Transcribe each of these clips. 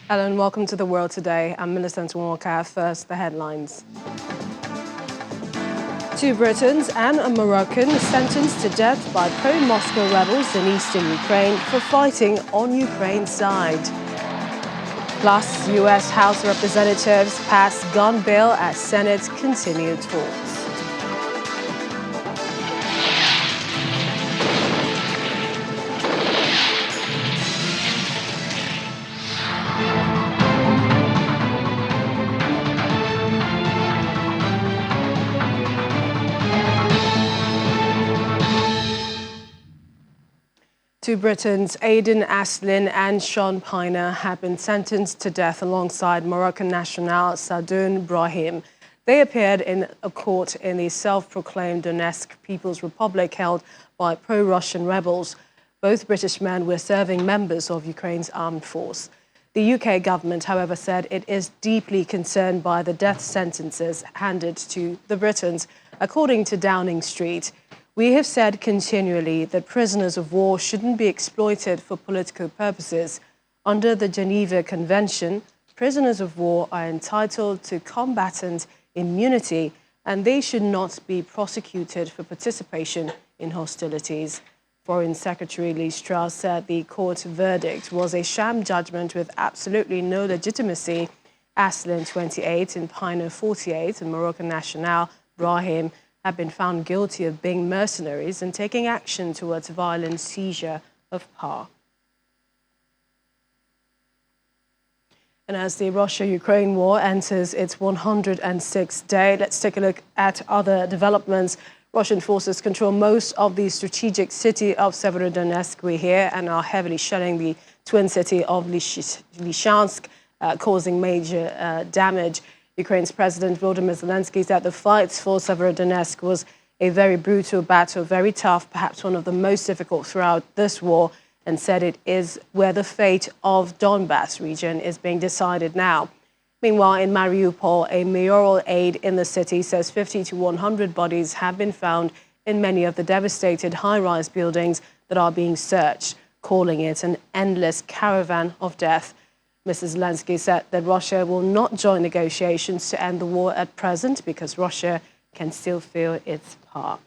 Ellen, welcome to The World Today. I'm Millicent Walker. First, the headlines. 2 Britons and a Moroccan sentenced to death by pro-Moscow rebels in eastern Ukraine for fighting on Ukraine's side. Plus, U.S. House of Representatives passed gun bill as Senate continued talks. Two Britons, Aidan Aslin and Sean Piner, have been sentenced to death alongside Moroccan national Sadoun Brahim. They appeared in a court in the self-proclaimed Donetsk People's Republic held by pro-Russian rebels. Both British men were serving members of Ukraine's armed force. The UK government, however, said it is deeply concerned by the death sentences handed to the Britons. According to Downing Street, "We have said continually that prisoners of war shouldn't be exploited for political purposes. Under the Geneva Convention, prisoners of war are entitled to combatant immunity and they should not be prosecuted for participation in hostilities." Foreign Secretary Lee Strauss said the court verdict was a sham judgment with absolutely no legitimacy. Aslin, 28, and Piner, 48, and Moroccan national Brahim have been found guilty of being mercenaries and taking action towards violent seizure of power. And as the Russia-Ukraine war enters its 106th day, let's take a look at other developments. Russian forces control most of the strategic city of Severodonetsk, we hear, and are heavily shelling the twin city of Lysychansk, causing major damage. Ukraine's President Volodymyr Zelensky said the fight for Severodonetsk was a very brutal battle, very tough, perhaps one of the most difficult throughout this war, and said it is where the fate of Donbass region is being decided now. Meanwhile, in Mariupol, a mayoral aide in the city says 50 to 100 bodies have been found in many of the devastated high-rise buildings that are being searched, calling it an endless caravan of death. Mrs. Zelensky said that Russia will not join negotiations to end the war at present because Russia can still feel its power.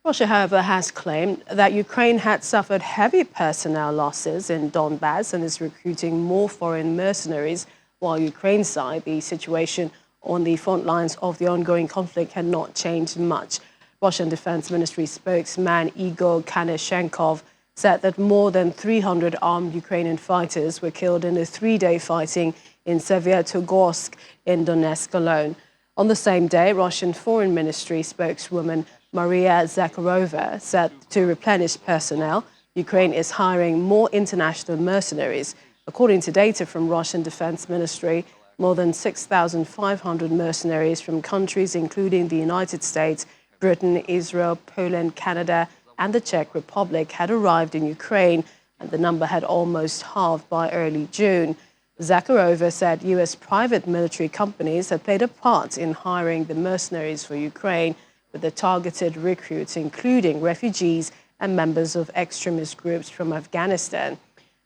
Russia, however, has claimed that Ukraine had suffered heavy personnel losses in Donbass and is recruiting more foreign mercenaries, while Ukraine's side, the situation on the front lines of the ongoing conflict had not changed much. Russian Defense Ministry spokesman Igor Kanashenkov said that more than 300 armed Ukrainian fighters were killed in the 3-day fighting in Severodonetsk in Donetsk alone. On the same day, Russian Foreign Ministry spokeswoman Maria Zakharova said to replenish personnel, Ukraine is hiring more international mercenaries. According to data from Russian Defense Ministry, more than 6,500 mercenaries from countries including the United States, Britain, Israel, Poland, Canada, and the Czech Republic had arrived in Ukraine, and the number had almost halved by early June. Zakharova said U.S. private military companies had played a part in hiring the mercenaries for Ukraine, with the targeted recruits including refugees and members of extremist groups from Afghanistan.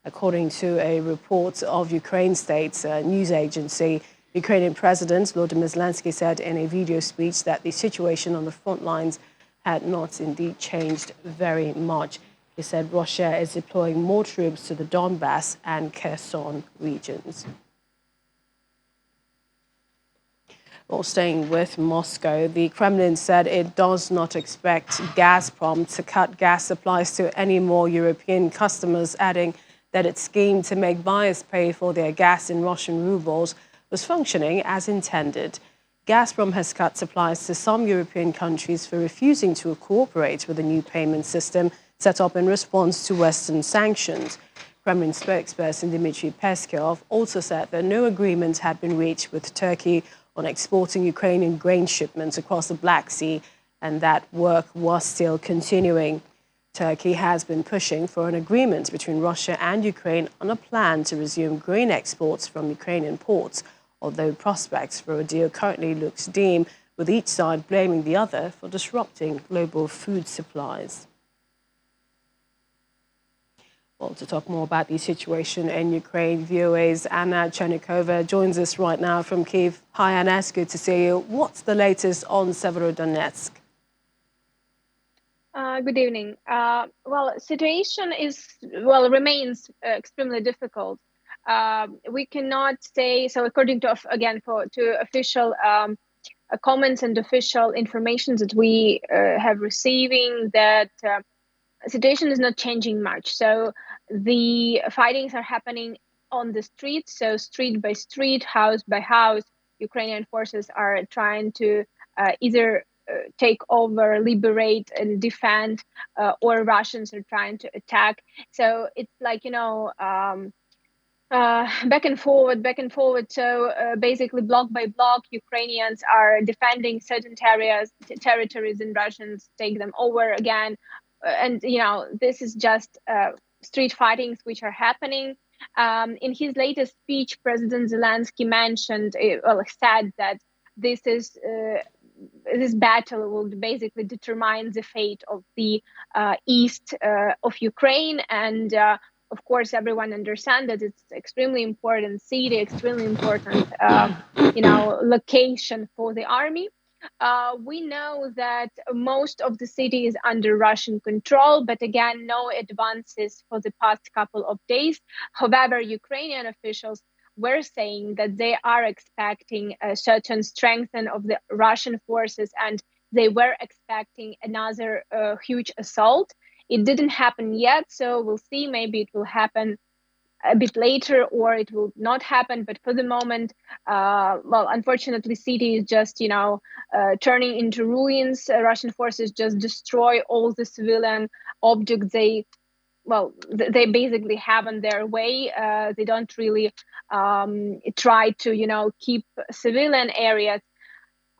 According to a report of Ukraine State's news agency, Ukrainian President Volodymyr Zelensky said in a video speech that the situation on the front lines had not indeed changed very much. He said Russia is deploying more troops to the Donbass and Kherson regions. Well, staying with Moscow, the Kremlin said it does not expect Gazprom to cut gas supplies to any more European customers, adding that its scheme to make buyers pay for their gas in Russian rubles was functioning as intended. Gazprom has cut supplies to some European countries for refusing to cooperate with the new payment system set up in response to Western sanctions. Kremlin spokesperson Dmitry Peskov also said that no agreement had been reached with Turkey on exporting Ukrainian grain shipments across the Black Sea, and that work was still continuing. Turkey has been pushing for an agreement between Russia and Ukraine on a plan to resume grain exports from Ukrainian ports, although prospects for a deal currently looks dim, with each side blaming the other for disrupting global food supplies. Well, to talk more about the situation in Ukraine, VOA's Anna Chernikova joins us right now from Kyiv. Hi, Anna, it's good to see you. What's the latest on Severodonetsk? Good evening. Situation remains extremely difficult. We cannot say so. According to official comments and official information that we have receiving, that situation is not changing much. So the fightings are happening on the streets. So street by street, house by house, Ukrainian forces are trying to either take over, liberate, and defend, or Russians are trying to attack. So it's like, back and forward, back and forward. So basically, block by block, Ukrainians are defending certain territories, and Russians take them over again. And this is just street fightings which are happening. In his latest speech, President Zelensky said that this is. This battle will basically determine the fate of the east of Ukraine, and of course, everyone understands that it's extremely important city, extremely important, location for the army. We know that most of the city is under Russian control, but again, no advances for the past couple of days. However, Ukrainian officials were saying that they are expecting a certain strengthening of the Russian forces, and they were expecting another huge assault. It didn't happen yet, so we'll see. Maybe it will happen a bit later, or it will not happen. But for the moment, unfortunately, city is just turning into ruins. Russian forces just destroy all the civilian objects they basically have on their way. They don't really try to keep civilian areas.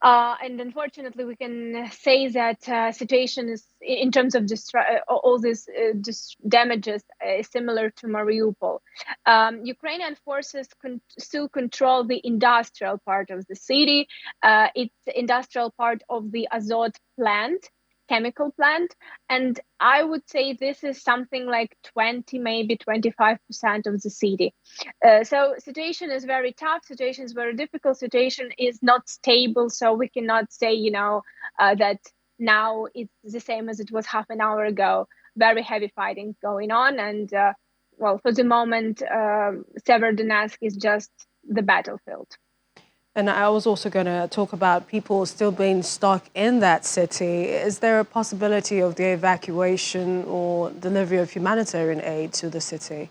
And unfortunately, we can say that situation is, in terms of all these damages, similar to Mariupol. Ukrainian forces still control the industrial part of the city. It's industrial part of the Azot plant, chemical plant, and I would say this is something like 20, maybe 25% of the city. So situation is very tough. Situation is very difficult. Situation is not stable. So we cannot say, that now it's the same as it was half an hour ago. Very heavy fighting going on, and for the moment, Severodonetsk is just the battlefield. And I was also going to talk about people still being stuck in that city. Is there a possibility of the evacuation or delivery of humanitarian aid to the city?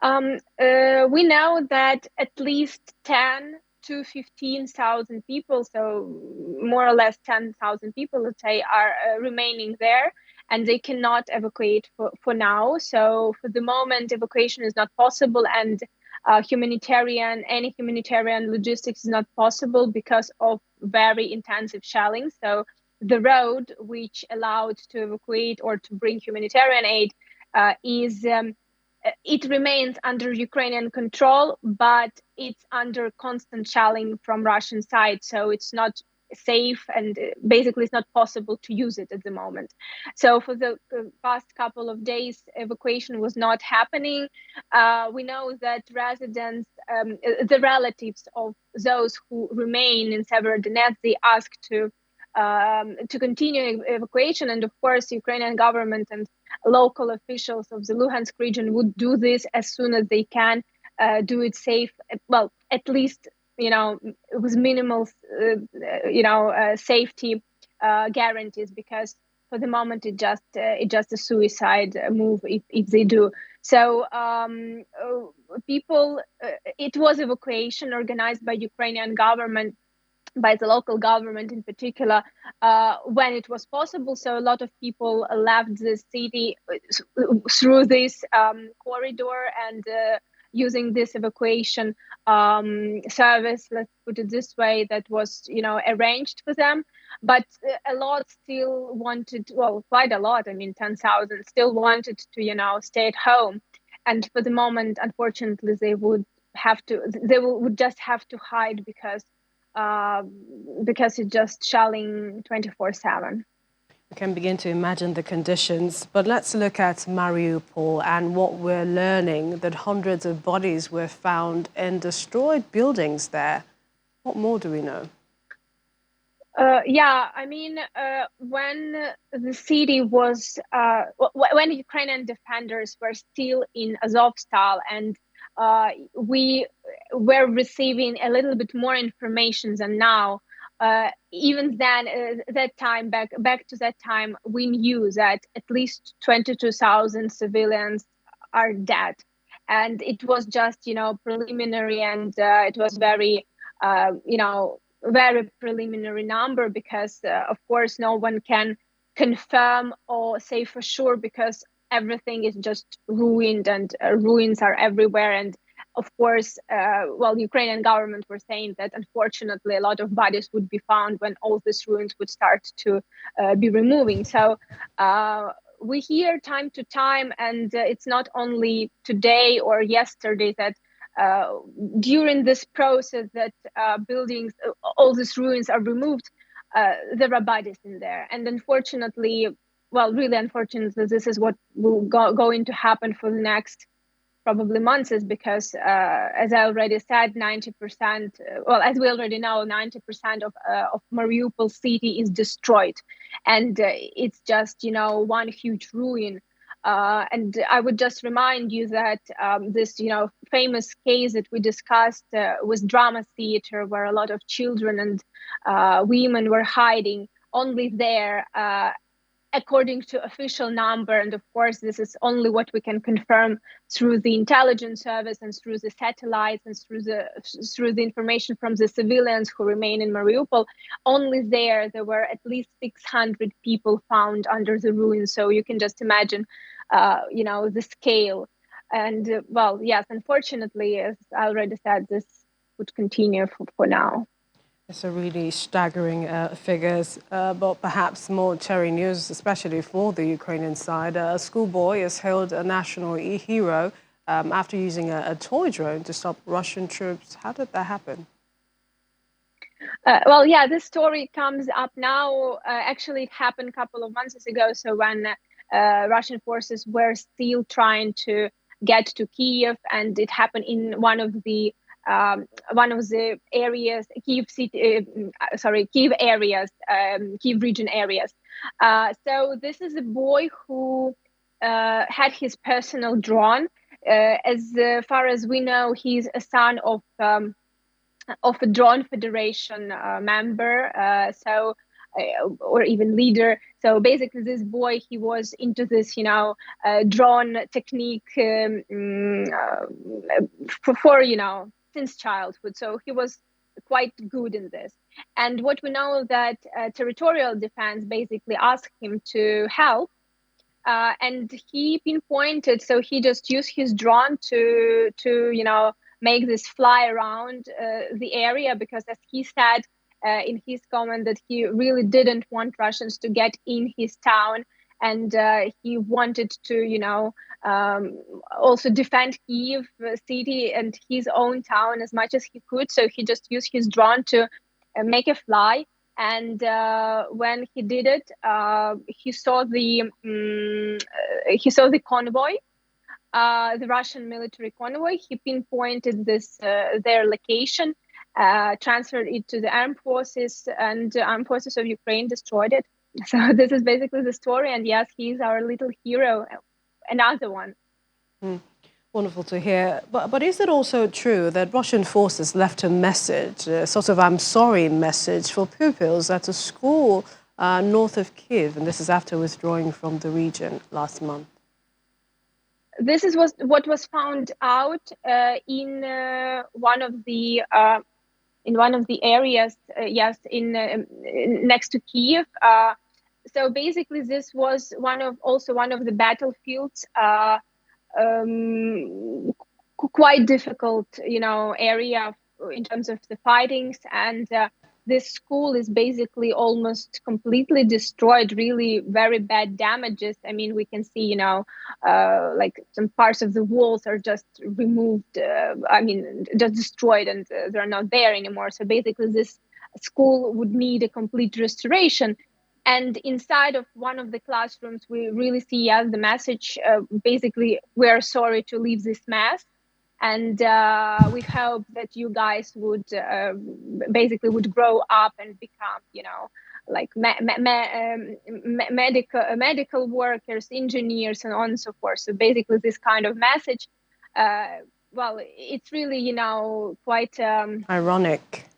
We know that at least 10 to 15,000 people, so more or less 10,000 people, let's say, are remaining there, and they cannot evacuate for now. So for the moment, evacuation is not possible, and any humanitarian logistics is not possible because of very intensive shelling. So the road which allowed to evacuate or to bring humanitarian aid it remains under Ukrainian control, but it's under constant shelling from Russian side. So it's not safe, and basically it's not possible to use it at the moment. So for the past couple of days, evacuation was not happening. We know that residents, the relatives of those who remain in Severodonetsk, they asked to continue evacuation, and of course, Ukrainian government and local officials of the Luhansk region would do this as soon as they can, do it safe. Well, at least with minimal, safety guarantees, because for the moment it just a suicide move if they do. So people, it was evacuation organized by Ukrainian government, by the local government in particular, when it was possible. So a lot of people left the city through this corridor, and using this evacuation service, let's put it this way, that was arranged for them. But a lot still wanted, quite a lot, I mean 10,000 still wanted to stay at home. And for the moment, unfortunately, they would just have to hide, because it's just shelling 24/7. We can begin to imagine the conditions, but let's look at Mariupol and what we're learning, that hundreds of bodies were found in destroyed buildings there. What more do we know? Yeah, I mean, when the city was, when the Ukrainian defenders were still in Azovstal, and we were receiving a little bit more information than now. Even then, that time back to that time, we knew that at least 22,000 civilians are dead, and it was just preliminary, and it was very very preliminary number, because of course no one can confirm or say for sure, because everything is just ruined, and ruins are everywhere. And of course, Ukrainian government were saying that unfortunately a lot of bodies would be found when all these ruins would start to be removing. So we hear time to time, and it's not only today or yesterday that uh, during this process that buildings, all these ruins are removed, there are bodies in there. And unfortunately, really unfortunately, this is what will going to happen for the next probably months, is because, as I already said, 90%, as we already know, 90% of Mariupol city is destroyed. And it's just, one huge ruin. And I would just remind you that this, famous case that we discussed was drama theater, where a lot of children and women were hiding only there, according to official number. And of course, this is only what we can confirm through the intelligence service and through the satellites and through the information from the civilians who remain in Mariupol. Only there were at least 600 people found under the ruins. So you can just imagine, the scale. And yes, unfortunately, as I already said, this would continue for now. It's a really staggering figures, but perhaps more cherry news, especially for the Ukrainian side. A schoolboy is hailed a national hero after using a toy drone to stop Russian troops. How did that happen? This story comes up now. Actually, it happened a couple of months ago. So when Russian forces were still trying to get to Kiev, and it happened in one of the areas, Kiev areas, Kiev region areas. So this is a boy who had his personal drone. As far as we know, he's a son of a drone federation member, or even leader. So basically, this boy, he was into this, drone technique for since childhood. So he was quite good in this. And what we know that territorial defense basically asked him to help. And he pinpointed, so he just used his drone to make this fly around the area, because as he said in his comment, that he really didn't want Russians to get in his town, and he wanted to also defend Kiev city and his own town as much as he could. So he just used his drone to make a fly. And when he did it, he saw the convoy, the Russian military convoy. He pinpointed their location, transferred it to the armed forces, and the armed forces of Ukraine destroyed it. So this is basically the story. And yes, he's our little hero, another one. Wonderful to hear. But is it also true that Russian forces left a message, a sort of "I'm sorry" message for pupils at a school north of Kiev, and this is after withdrawing from the region last month? This is what was found out in one of the areas, yes, in next to Kiev. So basically, this was one of the battlefields. Quite difficult, area in terms of the fightings, and this school is basically almost completely destroyed. Really, very bad damages. I mean, we can see, like some parts of the walls are just removed. Just destroyed, and they're not there anymore. So basically, this school would need a complete restoration. And inside of one of the classrooms, we really see as the message, basically, we are sorry to leave this mess. And we hope that you guys would basically would grow up and become, like medical workers, engineers, and on and so forth. So basically, this kind of message, well, it's really, quite Ironic.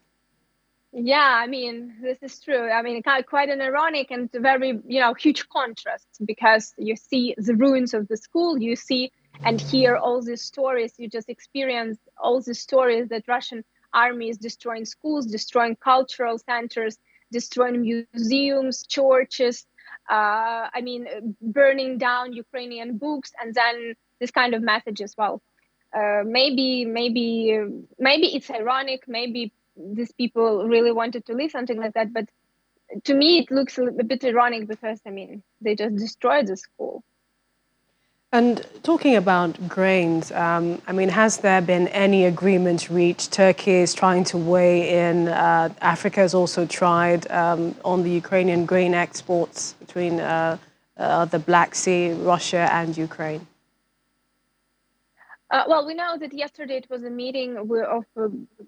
yeah, I mean, this is true. I mean, quite an ironic and very, huge contrast, because you see the ruins of the school, you see and hear all these stories, you just experience all these stories that Russian army is destroying schools, destroying cultural centers, destroying museums, churches, I mean, burning down Ukrainian books, and then this kind of message as well. Maybe it's ironic, maybe these people really wanted to leave something like that, but to me it looks a bit ironic, because I mean, they just destroyed the school. And talking about grains, I mean, has there been any agreement reached? Turkey is trying to weigh in. Africa has also tried on the Ukrainian grain exports between the Black Sea, Russia, and Ukraine. Well, we know that yesterday it was a meeting of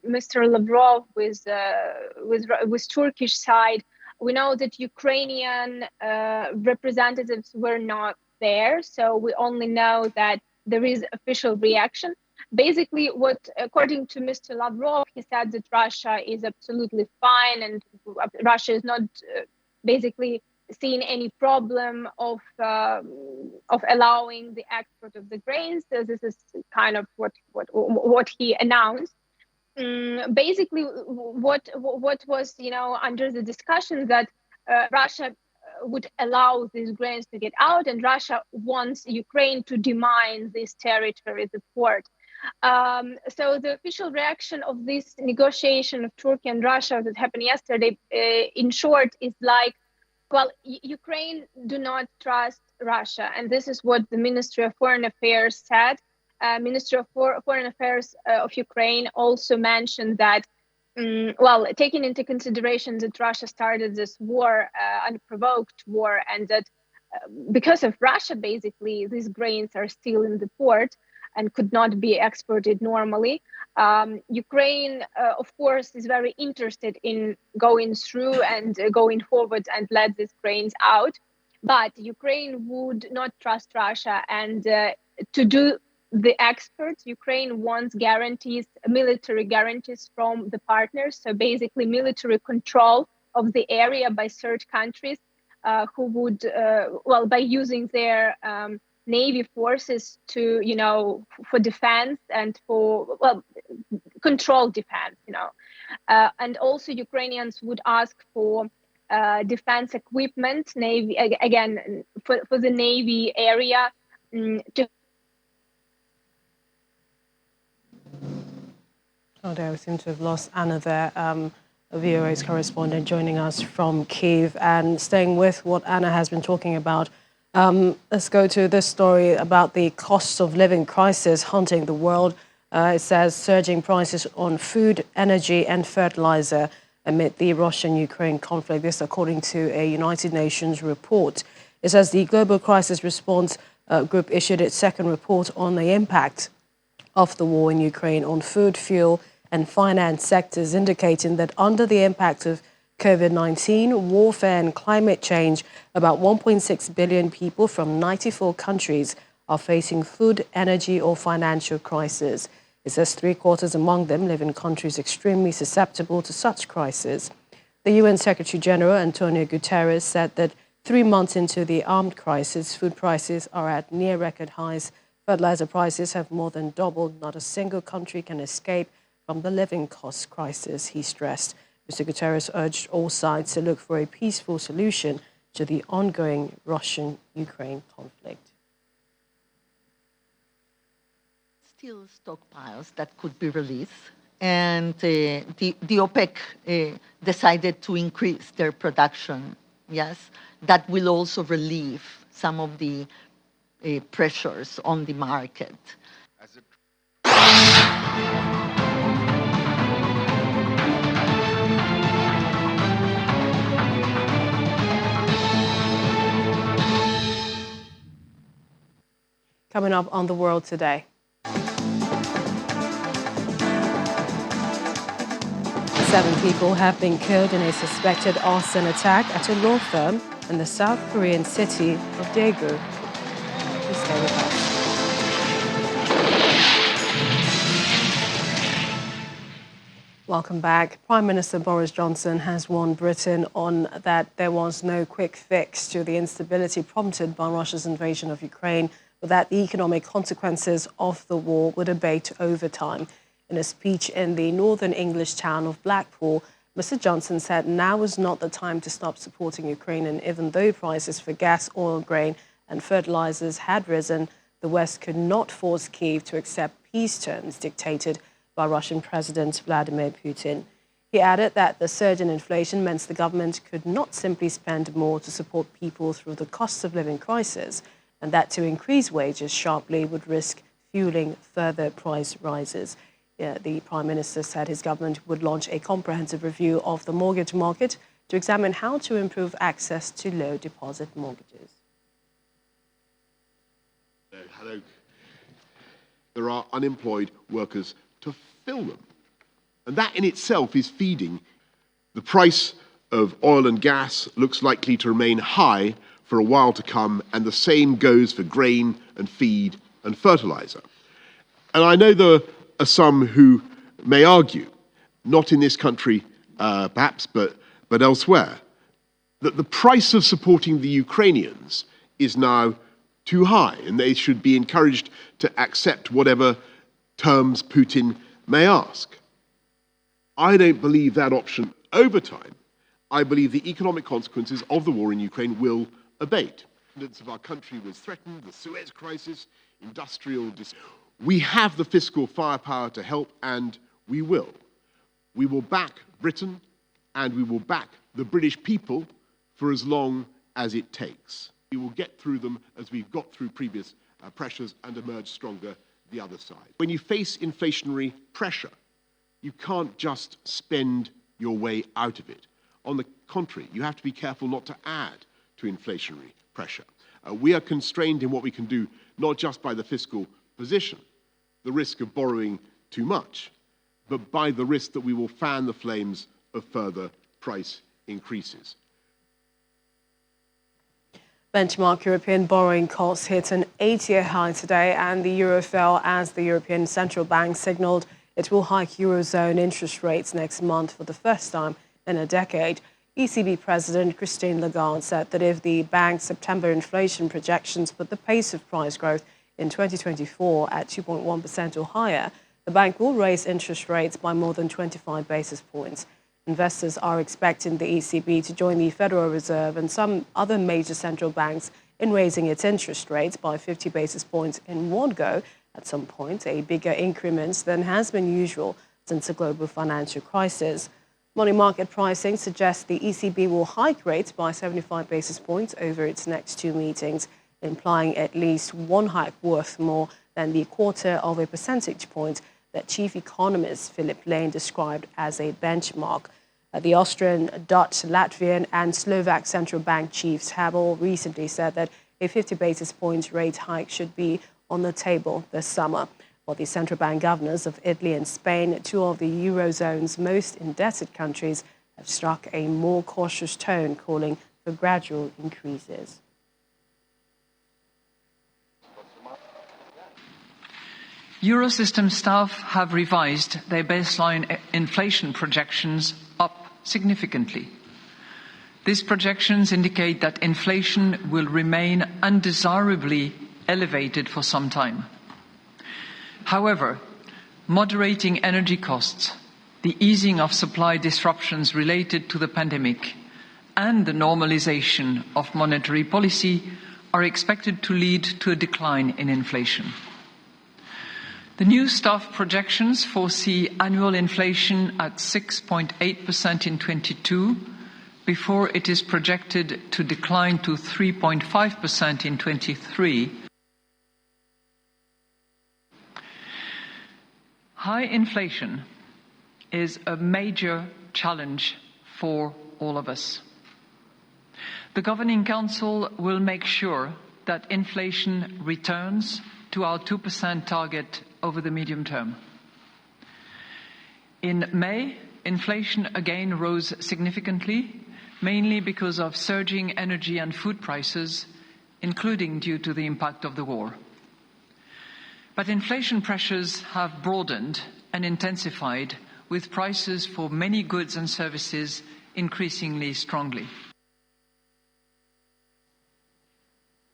Mr. Lavrov with Turkish side. We know that Ukrainian representatives were not there, so we only know that there is official reaction. Basically, according to Mr. Lavrov, he said that Russia is absolutely fine, and Russia is not basically seen any problem of allowing the export of the grains. So this is kind of what he announced. Basically, what was under the discussion, that Russia would allow these grains to get out, and Russia wants Ukraine to demine this territory, the port. So the official reaction of this negotiation of Turkey and Russia that happened yesterday, in short, is like, well, Ukraine do not trust Russia, and this is what the Ministry of Foreign Affairs said. Ministry of Foreign Affairs of Ukraine also mentioned that, well, taking into consideration that Russia started this war, unprovoked war, and that because of Russia, basically, these grains are still in the port and could not be exported normally. Ukraine, of course, is very interested in going through and going forward and let these grains out. But Ukraine would not trust Russia. And to do the exports, Ukraine wants guarantees, military guarantees from the partners. So basically military control of the area by third countries who would, well, by using their Navy forces to, for defense and for, well, control defense, and also Ukrainians would ask for defense equipment, Navy, again, for the Navy area to. Oh, there, we seem to have lost Anna there. VOA's correspondent joining us from Kyiv, and staying with what Anna has been talking about. Let's go to this story about the cost of living crisis haunting the world. It says surging prices on food, energy and fertilizer amid the Russian-Ukraine conflict. This according to a United Nations report. It says the Global Crisis Response Group issued its second report on the impact of the war in Ukraine on food, fuel and finance sectors, indicating that under the impact of COVID-19, warfare and climate change, about 1.6 billion people from 94 countries are facing food, energy or financial crisis. It says three-quarters among them live in countries extremely susceptible to such crises. The UN Secretary General, Antonio Guterres, said that 3 months into the armed crisis, food prices are at near record highs. Fertilizer prices have more than doubled. Not a single country can escape from the living cost crisis, he stressed. Mr. Guterres urged all sides to look for a peaceful solution to the ongoing Russian-Ukraine conflict. Still stockpiles that could be released, and the OPEC decided to increase their production. Yes, that will also relieve some of the pressures on the market. Coming up on The World Today. 7 people have been killed in a suspected arson attack at a law firm in the South Korean city of Daegu. Please stay with us. Welcome back. Prime Minister Boris Johnson has warned Britain on that there was no quick fix to the instability prompted by Russia's invasion of Ukraine, but that the economic consequences of the war would abate over time. In a speech in the northern English town of Blackpool, Mr. Johnson said now is not the time to stop supporting Ukraine, and even though prices for gas, oil, grain and fertilizers had risen, the West could not force Kyiv to accept peace terms dictated by Russian President Vladimir Putin. He added that the surge in inflation meant the government could not simply spend more to support people through the cost of living crisis, and that to increase wages sharply would risk fueling further price rises. The Prime Minister said his government would launch a comprehensive review of the mortgage market to examine how to improve access to low deposit mortgages. Hello. There are unemployed workers to fill them. And that in itself is feeding. The price of oil and gas looks likely to remain high for a while to come, and the same goes for grain and feed and fertilizer. And I know there are some who may argue, not in this country perhaps, but elsewhere, that the price of supporting the Ukrainians is now too high and they should be encouraged to accept whatever terms Putin may ask. I don't believe that option. Over time, I believe the economic consequences of the war in Ukraine will abate. The independence of our country was threatened, the Suez crisis, industrial We have the fiscal firepower to help, and we will. We will back Britain, and we will back the British people for as long as it takes. We will get through them as we've got through previous pressures and emerge stronger the other side. When you face inflationary pressure, you can't just spend your way out of it. On the contrary, you have to be careful not to add to inflationary pressure. We are constrained in what we can do, not just by the fiscal position, the risk of borrowing too much, but by the risk that we will fan the flames of further price increases. Benchmark European borrowing costs hit an 8-year high today, and the euro fell as the European Central Bank signaled it will hike Eurozone interest rates next month for the first time in a decade. ECB President Christine Lagarde said that if the bank's September inflation projections put the pace of price growth in 2024 at 2.1% or higher, the bank will raise interest rates by more than 25 basis points. Investors are expecting the ECB to join the Federal Reserve and some other major central banks in raising its interest rates by 50 basis points in one go at some point, a bigger increment than has been usual since the global financial crisis. Money market pricing suggests the ECB will hike rates by 75 basis points over its next 2 meetings, implying at least one hike worth more than the 0.25 percentage point that chief economist Philip Lane described as a benchmark. The Austrian, Dutch, Latvian and Slovak central bank chiefs have all recently said that a 50 basis points rate hike should be on the table this summer. While the central bank governors of Italy and Spain, 2 of the Eurozone's most indebted countries, have struck a more cautious tone, calling for gradual increases. Eurosystem staff have revised their baseline inflation projections up significantly. These projections indicate that inflation will remain undesirably elevated for some time. However, moderating energy costs, the easing of supply disruptions related to the pandemic, and the normalization of monetary policy are expected to lead to a decline in inflation. The new staff projections foresee annual inflation at 6.8% in 22, before it is projected to decline to 3.5% in 23. High inflation is a major challenge for all of us. The Governing Council will make sure that inflation returns to our 2% target over the medium term. In May, inflation again rose significantly, mainly because of surging energy and food prices, including due to the impact of the war. But inflation pressures have broadened and intensified, with prices for many goods and services increasingly strongly.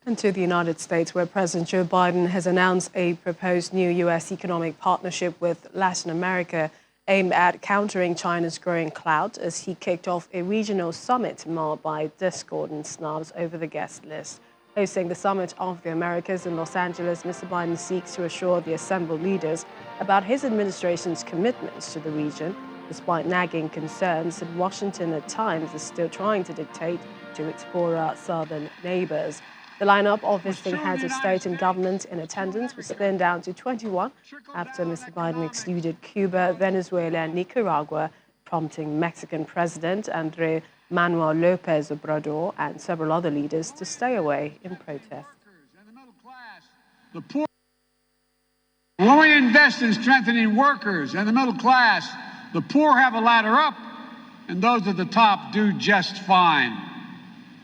And to the United States, where President Joe Biden has announced a proposed new U.S. economic partnership with Latin America aimed at countering China's growing clout, as he kicked off a regional summit marked by discord and snubs over the guest list. Hosting the Summit of the Americas in Los Angeles, Mr. Biden seeks to assure the assembled leaders about his administration's commitments to the region, despite nagging concerns that Washington at times is still trying to dictate to its poorer southern neighbors. The lineup of visiting heads of state and government in attendance was thinned down to 21 after Mr. Biden excluded Cuba, Venezuela, and Nicaragua, prompting Mexican President Andrés Manuel López Obrador and several other leaders to stay away in protest. The poor. When we invest in strengthening workers and the middle class, the poor have a ladder up, and those at the top do just fine.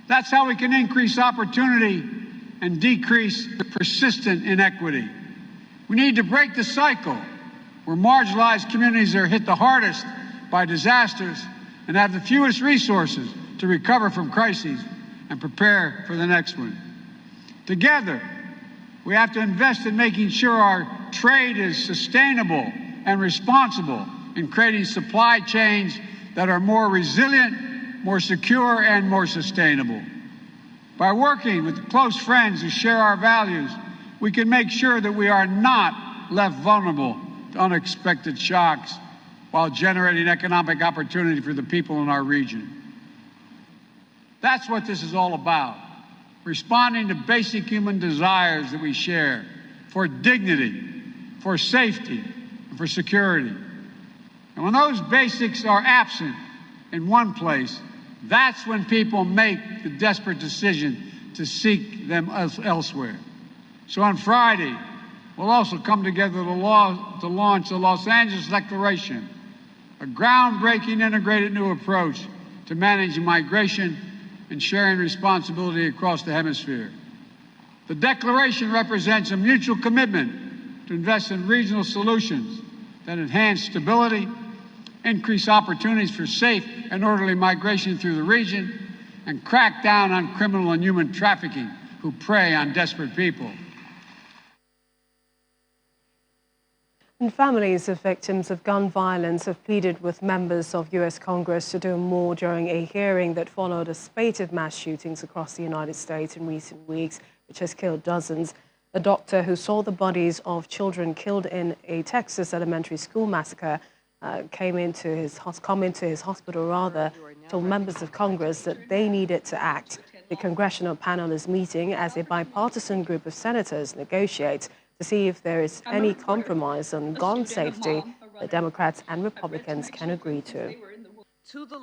That's how we can increase opportunity and decrease persistent inequity. We need to break the cycle where marginalized communities are hit the hardest by disasters and have the fewest resources to recover from crises and prepare for the next one. Together, we have to invest in making sure our trade is sustainable and responsible in creating supply chains that are more resilient, more secure, and more sustainable. By working with close friends who share our values, we can make sure that we are not left vulnerable to unexpected shocks while generating economic opportunity for the people in our region. That's what this is all about, responding to basic human desires that we share for dignity, for safety, and for security. And when those basics are absent in one place, that's when people make the desperate decision to seek them elsewhere. So on Friday, we'll also come together to launch the Los Angeles Declaration, a groundbreaking integrated new approach to managing migration and sharing responsibility across the hemisphere. The declaration represents a mutual commitment to invest in regional solutions that enhance stability, increase opportunities for safe and orderly migration through the region, and crack down on criminal and human trafficking who prey on desperate people. And families of victims of gun violence have pleaded with members of U.S. Congress to do more during a hearing that followed a spate of mass shootings across the United States in recent weeks, which has killed dozens. A doctor who saw the bodies of children killed in a Texas elementary school massacre come into his hospital, told members of Congress that they needed to act. The congressional panel is meeting as a bipartisan group of senators negotiates to see if there is any compromise on gun safety that Democrats and Republicans can agree to. To the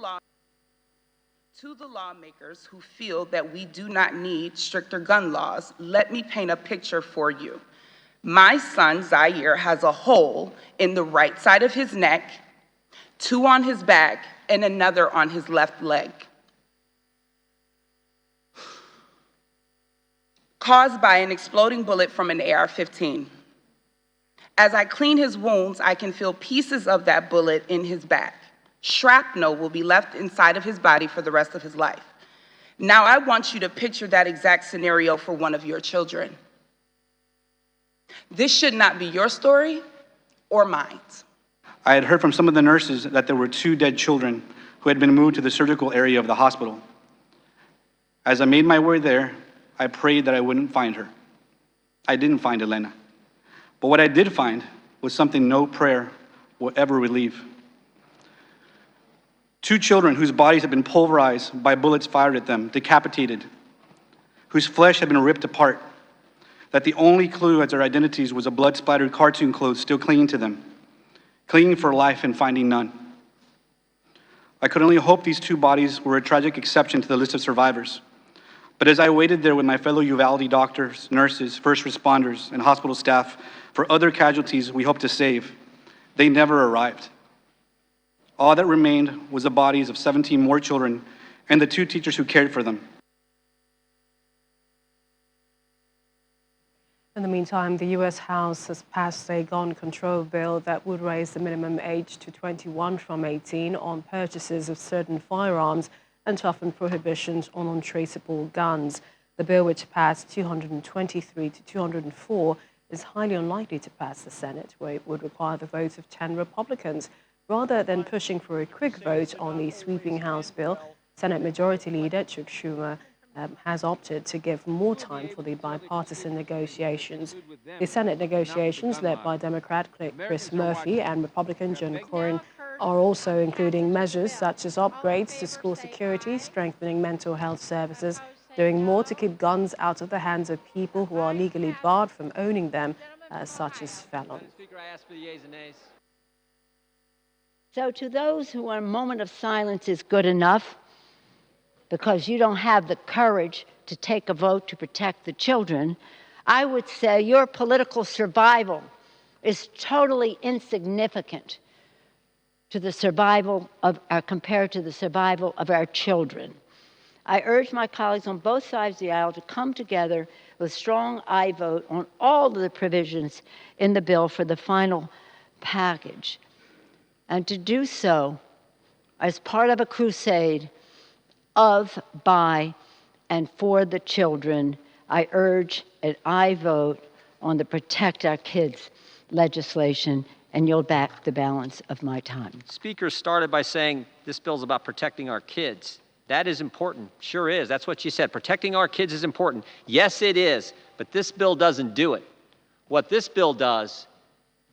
lawmakers who feel that we do not need stricter gun laws, let me paint a picture for you. My son, Zaire, has a hole in the right side of his neck, 2 on his back, and another on his left leg, caused by an exploding bullet from an AR-15. As I clean his wounds, I can feel pieces of that bullet in his back. Shrapnel will be left inside of his body for the rest of his life. Now I want you to picture that exact scenario for one of your children. This should not be your story or mine. I had heard from some of the nurses that there were 2 dead children who had been moved to the surgical area of the hospital. As I made my way there, I prayed that I wouldn't find her. I didn't find Elena. But what I did find was something no prayer will ever relieve. 2 children whose bodies had been pulverized by bullets fired at them, decapitated, whose flesh had been ripped apart, that the only clue as their identities was a blood-splattered cartoon clothes still clinging to them, clinging for life and finding none. I could only hope these 2 bodies were a tragic exception to the list of survivors, But as I waited there with my fellow Uvalde doctors, nurses, first responders, and hospital staff for other casualties we hope to save, they never arrived. All that remained was the bodies of 17 more children and the 2 teachers who cared for them. In the meantime, the U.S. House has passed a gun control bill that would raise the minimum age to 21 from 18 on purchases of certain firearms and toughen prohibitions on untraceable guns. The bill, which passed 223 to 204, is highly unlikely to pass the Senate, where it would require the vote of 10 Republicans. Rather than pushing for a quick vote on the sweeping House bill, Senate Majority Leader Chuck Schumer has opted to give more time for the bipartisan negotiations. The Senate negotiations, led by Democrat Chris Murphy and Republican John Cornyn, are also including measures such as upgrades to school security, strengthening mental health services, doing more to keep guns out of the hands of people who are legally barred from owning them, such as felons. So to those who a moment of silence is good enough, because you don't have the courage to take a vote to protect the children, I would say your political survival is totally insignificant to the survival of compared to the survival of our children. I urge my colleagues on both sides of the aisle to come together with a strong aye vote on all of the provisions in the bill for the final package, and to do so as part of a crusade of, by, and for the children. I urge an aye vote on the Protect Our Kids legislation and yield back the balance of my time. Speaker started by saying this bill is about protecting our kids. That is important, sure is. That's what she said. Protecting our kids is important. Yes, it is, but this bill doesn't do it. What this bill does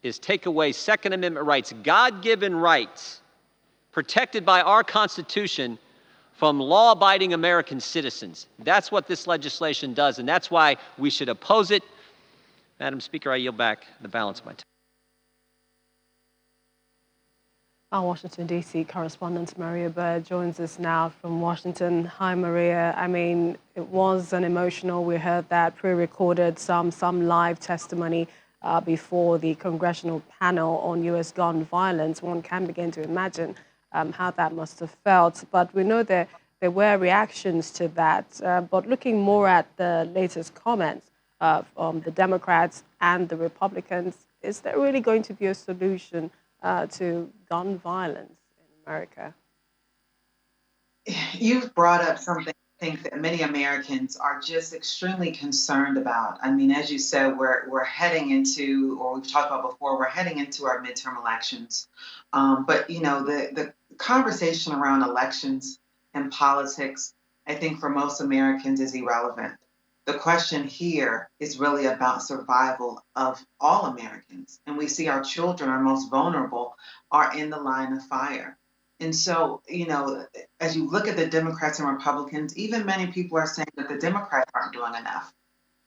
is take away Second Amendment rights, God-given rights, protected by our Constitution, from law-abiding American citizens. That's what this legislation does, and that's why we should oppose it. Madam Speaker, I yield back the balance of my time. Our Washington, D.C. correspondent Maria Bird joins us now from Washington. Hi, Maria. I mean, it was an emotional, we heard that, pre-recorded, some live testimony before the congressional panel on U.S. gun violence. One can begin to imagine how that must have felt. But we know that there were reactions to that. But looking more at the latest comments from the Democrats and the Republicans, is there really going to be a solution to gun violence in America? You've brought up something I think that many Americans are just extremely concerned about. I mean, as you said, we're heading into, or we've talked about before, we're heading into our midterm elections. But, you know, the conversation around elections and politics, I think for most Americans is irrelevant. The question here is really about survival of all Americans. And we see our children, our most vulnerable, are in the line of fire. And so, you know, as you look at the Democrats and Republicans, even many people are saying that the Democrats aren't doing enough.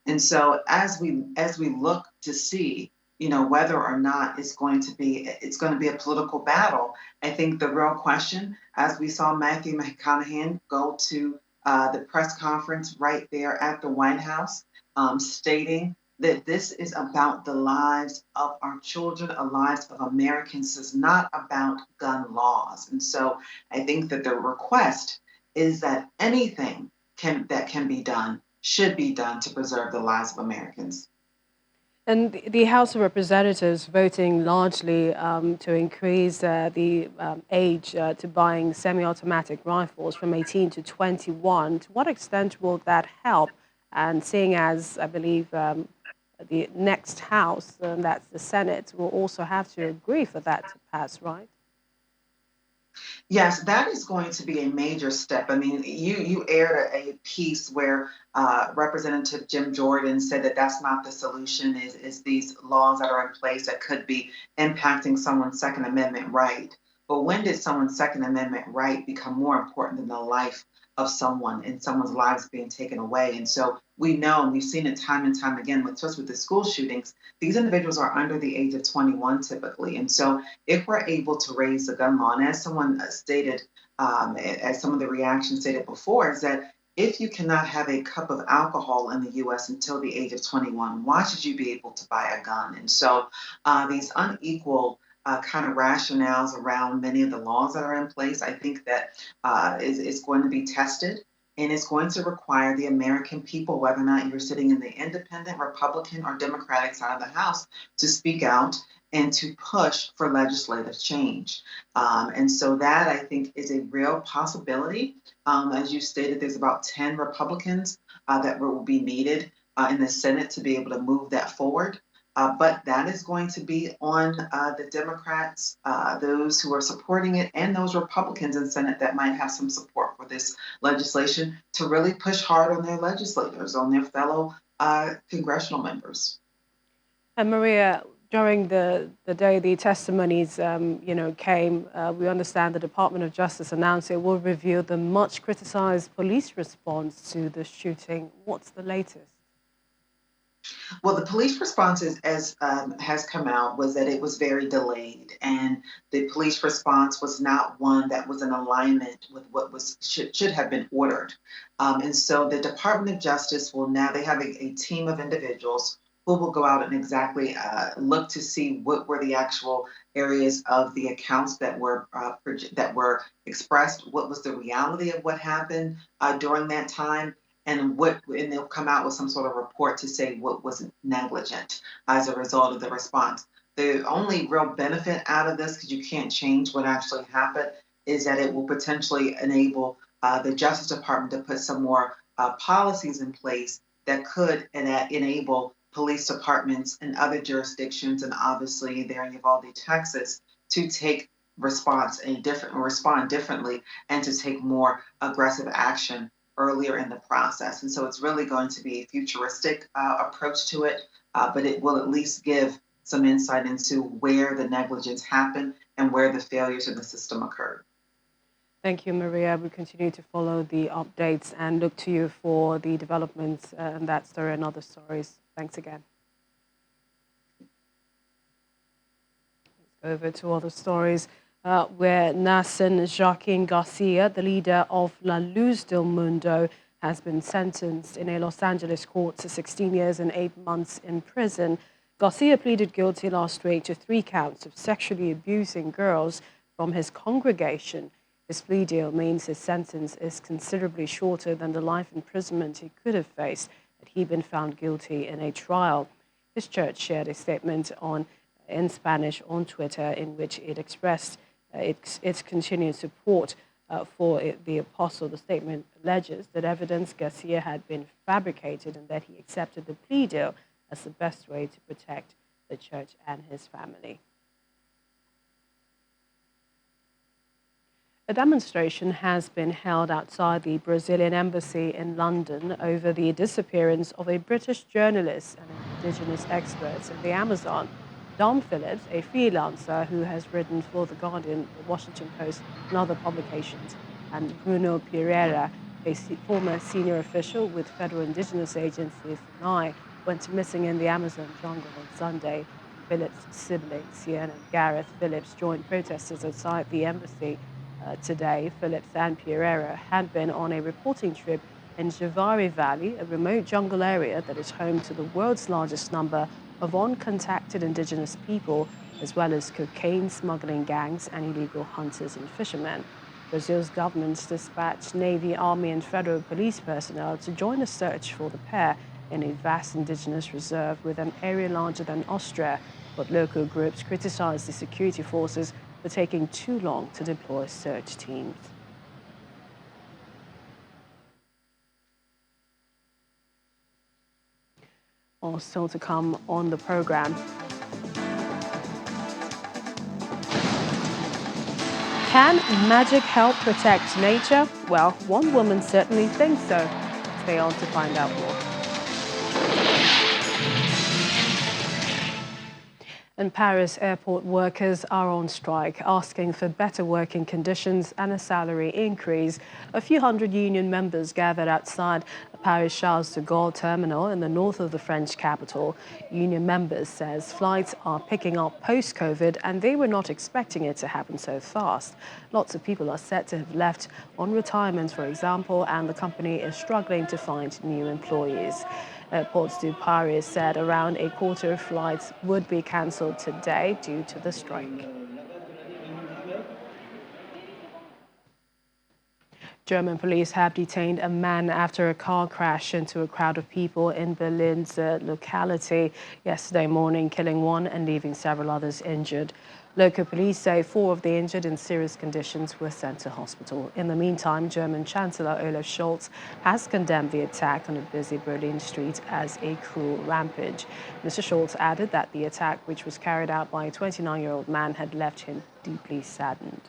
And so as we look to see, you know, whether or not it's going to be a political battle, I think the real question, as we saw Matthew McConaughey go to the press conference right there at the White House, stating that this is about the lives of our children, the lives of Americans. This is not about gun laws. And so I think that the request is that anything that can be done should be done to preserve the lives of Americans. And the House of Representatives voting largely to increase the age to buying semi-automatic rifles from 18 to 21. To what extent will that help? And seeing as, I believe, the next House, that's the Senate, will also have to agree for that to pass, right? Yes, that is going to be a major step. I mean, you aired a piece where Representative Jim Jordan said that that's not the solution, is these laws that are in place that could be impacting someone's Second Amendment right. But when did someone's Second Amendment right become more important than the life of someone and someone's lives being taken away? And so we know, and we've seen it time and time again, especially with the school shootings, these individuals are under the age of 21 typically. And so if we're able to raise the gun law, and as someone stated, as some of the reactions stated before, is that if you cannot have a cup of alcohol in the U.S. until the age of 21, why should you be able to buy a gun? And so these unequal kind of rationales around many of the laws that are in place, I think that is going to be tested. And it's going to require the American people, whether or not you're sitting in the independent, Republican, or Democratic side of the House, to speak out and to push for legislative change. And so that, I think, is a real possibility. As you stated, there's about 10 Republicans that will be needed in the Senate to be able to move that forward. But that is going to be on the Democrats, those who are supporting it, and those Republicans in Senate that might have some support for this legislation to really push hard on their legislators, on their fellow congressional members. And Maria, during the day the testimonies came, we understand the Department of Justice announced it will review the much criticized police response to the shooting. What's the latest? Well, the police response as has come out was that it was very delayed, and the police response was not one that was in alignment with what should have been ordered. And so the Department of Justice will now, they have a team of individuals who will go out and exactly look to see what were the actual areas of the accounts that were expressed, what was the reality of what happened during that time, and they'll come out with some sort of report to say what was negligent as a result of the response. The only real benefit out of this, because you can't change what actually happened, is that it will potentially enable the Justice Department to put some more policies in place that could enable police departments in other jurisdictions, and obviously there in Uvalde, Texas, to take respond differently and to take more aggressive action earlier in the process. And so it's really going to be a futuristic approach to it, but it will at least give some insight into where the negligence happened and where the failures in the system occurred. Thank you, Maria. We continue to follow the updates and look to you for the developments in that story and other stories. Thanks again. Let's go over to other stories. Where Nassim Joaquin Garcia, the leader of La Luz del Mundo, has been sentenced in a Los Angeles court to 16 years and 8 months in prison. Garcia pleaded guilty last week to 3 counts of sexually abusing girls from his congregation. His plea deal means his sentence is considerably shorter than the life imprisonment he could have faced had he been found guilty in a trial. His church shared a statement in Spanish on Twitter in which it expressed its continued support for the apostle. The statement alleges that evidence Garcia had been fabricated and that he accepted the plea deal as the best way to protect the church and his family. A demonstration has been held outside the Brazilian embassy in London over the disappearance of a British journalist and indigenous experts in the Amazon. Dom Phillips, a freelancer who has written for The Guardian, The Washington Post, and other publications, and Bruno Pereira, a former senior official with federal indigenous agency FUNAI, went missing in the Amazon jungle on Sunday. Phillips' siblings, Sienna and Gareth Phillips, joined protesters outside the embassy today. Phillips and Pereira had been on a reporting trip in Javari Valley, a remote jungle area that is home to the world's largest number of uncontacted indigenous people, as well as cocaine smuggling gangs and illegal hunters and fishermen. Brazil's government dispatched Navy, Army, and federal police personnel to join the search for the pair in a vast indigenous reserve with an area larger than Austria, but local groups criticized the security forces for taking too long to deploy search teams. All still to come on the program. Can magic help protect nature? Well, one woman certainly thinks so. Stay on to find out more. In Paris, airport workers are on strike, asking for better working conditions and a salary increase. A few hundred union members gathered outside a Paris Charles de Gaulle terminal in the north of the French capital, union members says flights are picking up post-COVID and they were not expecting it to happen so fast. Lots of people are set to have left on retirement, for example, and the company is struggling to find new employees. Ports du Paris said around a quarter of flights would be cancelled today due to the strike. German police have detained a man after a car crash into a crowd of people in Berlin's locality yesterday morning, killing one and leaving several others injured. Local police say 4 of the injured in serious conditions were sent to hospital. In the meantime, German Chancellor Olaf Scholz has condemned the attack on a busy Berlin street as a cruel rampage. Mr. Scholz added that the attack, which was carried out by a 29-year-old man, had left him deeply saddened.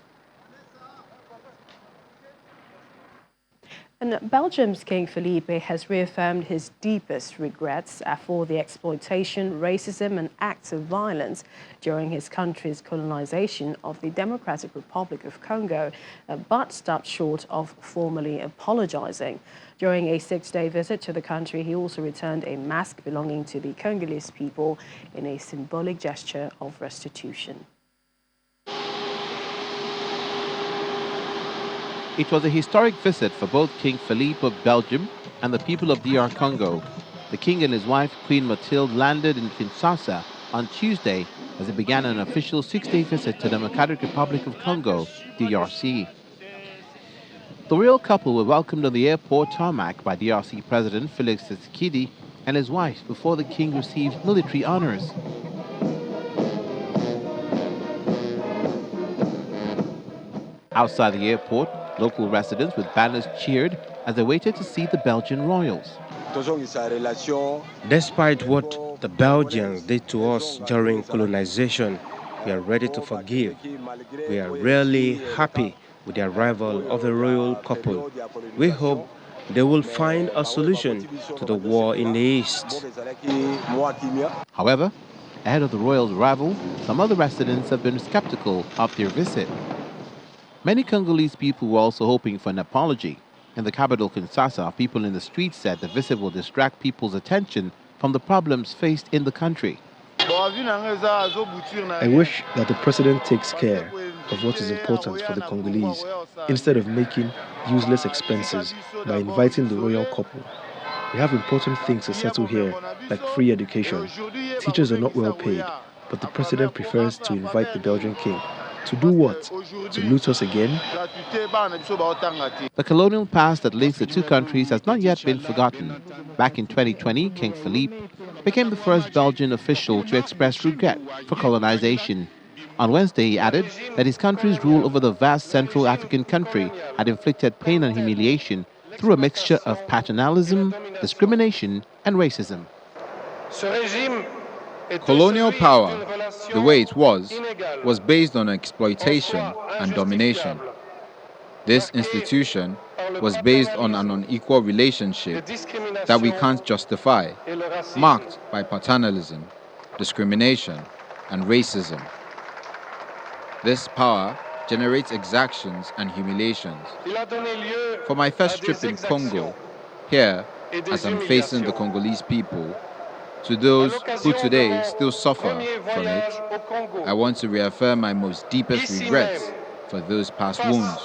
And Belgium's King Philippe has reaffirmed his deepest regrets for the exploitation, racism and acts of violence during his country's colonization of the Democratic Republic of Congo, but stopped short of formally apologizing. During a 6-day visit to the country, he also returned a mask belonging to the Congolese people in a symbolic gesture of restitution. It was a historic visit for both King Philippe of Belgium and the people of DR Congo. The king and his wife, Queen Mathilde, landed in Kinshasa on Tuesday as they began an official 6-day visit to the Democratic Republic of Congo, DRC. The royal couple were welcomed on the airport tarmac by DRC President Félix Tshisekedi and his wife before the king received military honors. Outside the airport, local residents with banners cheered as they waited to see the Belgian royals. Despite what the Belgians did to us during colonization, we are ready to forgive. We are really happy with the arrival of the royal couple. We hope they will find a solution to the war in the East. However, ahead of the royals' arrival, some other residents have been skeptical of their visit. Many Congolese people were also hoping for an apology. In the capital, Kinshasa, people in the streets said the visit will distract people's attention from the problems faced in the country. I wish that the president takes care of what is important for the Congolese instead of making useless expenses by inviting the royal couple. We have important things to settle here, like free education. Teachers are not well paid, but the president prefers to invite the Belgian king. To do what? To loot us again? The colonial past that links the two countries has not yet been forgotten. Back in 2020, King Philippe became the first Belgian official to express regret for colonization. On Wednesday, he added that his country's rule over the vast Central African country had inflicted pain and humiliation through a mixture of paternalism, discrimination, and racism. Colonial power, the way it was based on exploitation and domination. This institution was based on an unequal relationship that we can't justify, marked by paternalism, discrimination, and racism. This power generates exactions and humiliations. For my first trip in Congo, here, as I'm facing the Congolese people, to those who today still suffer from it, I want to reaffirm my most deepest regrets for those past wounds.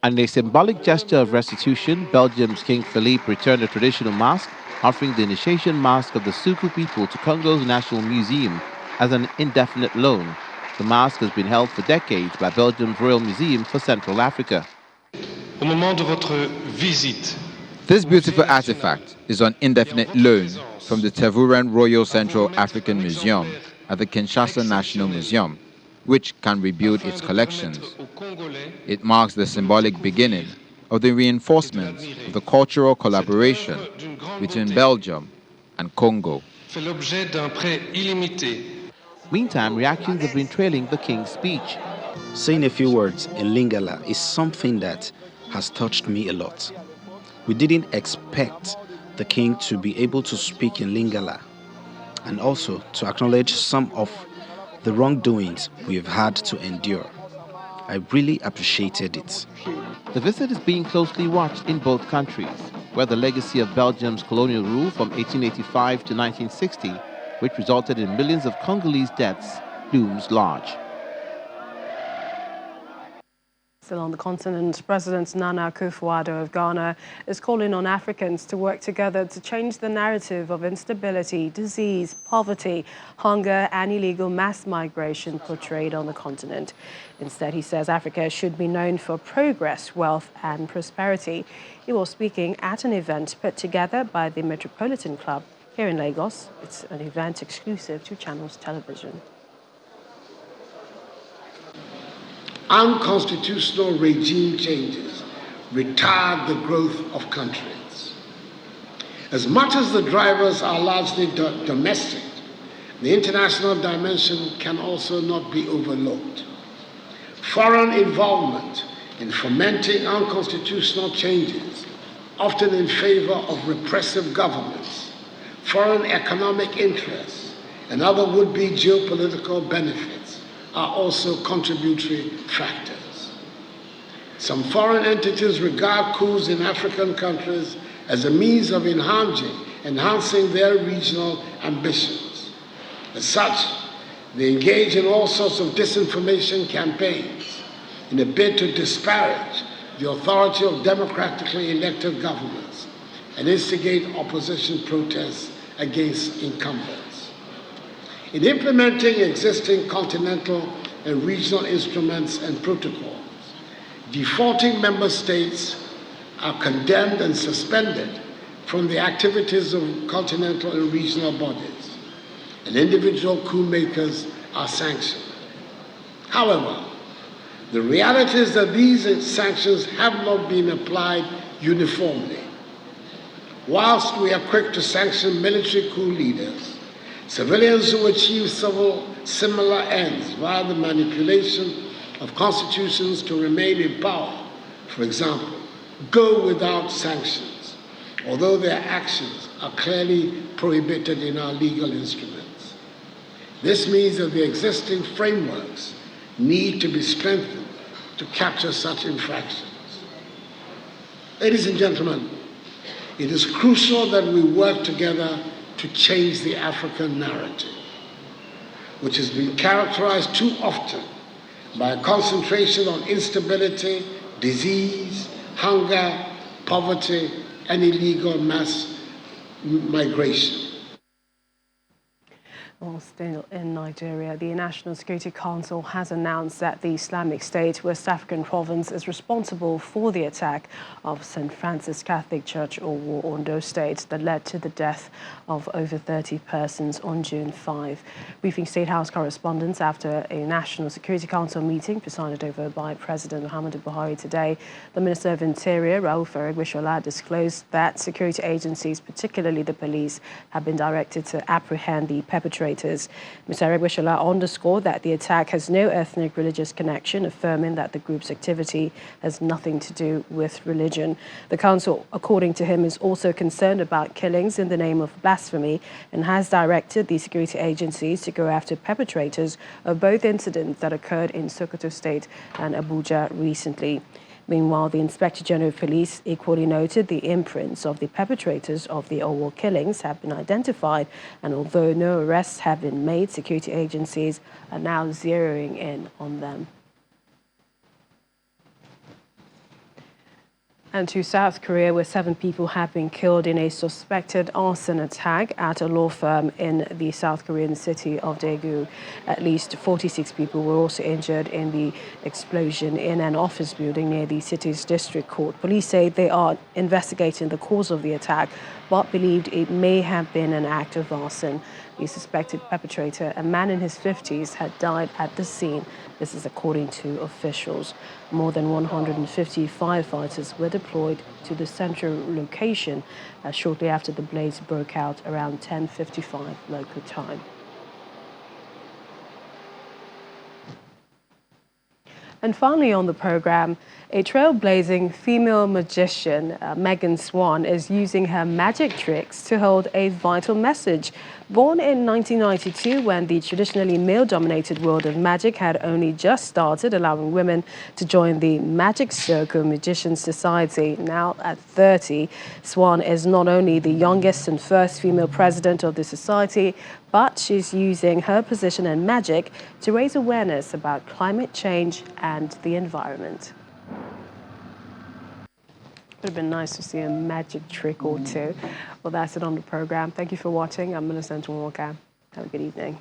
And a symbolic gesture of restitution, Belgium's King Philippe returned a traditional mask, offering the initiation mask of the Suku people to Congo's National Museum as an indefinite loan. The mask has been held for decades by Belgium's Royal Museum for Central Africa. This beautiful artifact is on indefinite loan from the Tervuren Royal Central African Museum at the Kinshasa National Museum, which can rebuild its collections. It marks the symbolic beginning of the reinforcement of the cultural collaboration between Belgium and Congo. Meantime, reactions have been trailing the king's speech. Saying a few words in Lingala is something that has touched me a lot. We didn't expect the king to be able to speak in Lingala and also to acknowledge some of the wrongdoings we've had to endure. I really appreciated it. The visit is being closely watched in both countries. where the legacy of Belgium's colonial rule from 1885 to 1960, which resulted in millions of Congolese deaths, looms large. Still on the continent, President Nana Akufo-Addo of Ghana is calling on Africans to work together to change the narrative of instability, disease, poverty, hunger and illegal mass migration portrayed on the continent. Instead, he says Africa should be known for progress, wealth and prosperity. He was speaking at an event put together by the Metropolitan Club here in Lagos. It's an event exclusive to Channels Television. Unconstitutional regime changes retard the growth of countries. As much as the drivers are largely domestic, the international dimension can also not be overlooked. Foreign involvement in fomenting unconstitutional changes, often in favor of repressive governments, foreign economic interests, and other would-be geopolitical benefits are also contributory factors. Some foreign entities regard coups in African countries as a means of enhancing their regional ambitions. As such, they engage in all sorts of disinformation campaigns in a bid to disparage the authority of democratically elected governments and instigate opposition protests against incumbents. In implementing existing continental and regional instruments and protocols, defaulting member states are condemned and suspended from the activities of continental and regional bodies, and individual coup makers are sanctioned. However, the reality is that these sanctions have not been applied uniformly. Whilst we are quick to sanction military coup leaders, civilians who achieve similar ends via the manipulation of constitutions to remain in power, for example, go without sanctions, although their actions are clearly prohibited in our legal instruments. This means that the existing frameworks need to be strengthened to capture such infractions. Ladies and gentlemen, it is crucial that we work together to change the African narrative, which has been characterized too often by a concentration on instability, disease, hunger, poverty, and illegal mass migration. Well, still in Nigeria, the National Security Council has announced that the Islamic State West African province is responsible for the attack of St. Francis Catholic Church or Ondo State that led to the death of over 30 persons on June 5. Briefing State House correspondents after a National Security Council meeting presided over by President Muhammadu Buhari today, the Minister of Interior, Rauf Arregbesola, disclosed that security agencies, particularly the police, have been directed to apprehend the perpetrators. Mr. Arregbesola underscored that the attack has no ethnic religious connection, affirming that the group's activity has nothing to do with religion. The council, according to him, is also concerned about killings in the name of blasphemy and has directed the security agencies to go after perpetrators of both incidents that occurred in Sokoto State and Abuja recently. Meanwhile, the Inspector General of Police equally noted the imprints of the perpetrators of the Owo killings have been identified, and although no arrests have been made, security agencies are now zeroing in on them. And to South Korea, where 7 people have been killed in a suspected arson attack at a law firm in the South Korean city of Daegu. At least 46 people were also injured in the explosion in an office building near the city's district court. Police say they are investigating the cause of the attack, but believed it may have been an act of arson. The suspected perpetrator, a man in his 50s, had died at the scene. This is according to officials. More than 150 firefighters were deployed to the central location shortly after the blaze broke out around 10:55 local time. And finally on the program, a trailblazing female magician, Megan Swan, is using her magic tricks to hold a vital message. Born in 1992, when the traditionally male-dominated world of magic had only just started, allowing women to join the Magic Circle Magician Society. Now at 30, Swan is not only the youngest and first female president of the society, but she's using her position in magic to raise awareness about climate change and the environment. It would have been nice to see a magic trick or two. Well, that's it on the program. Thank you for watching. I'm Millicent Walker. Have a good evening.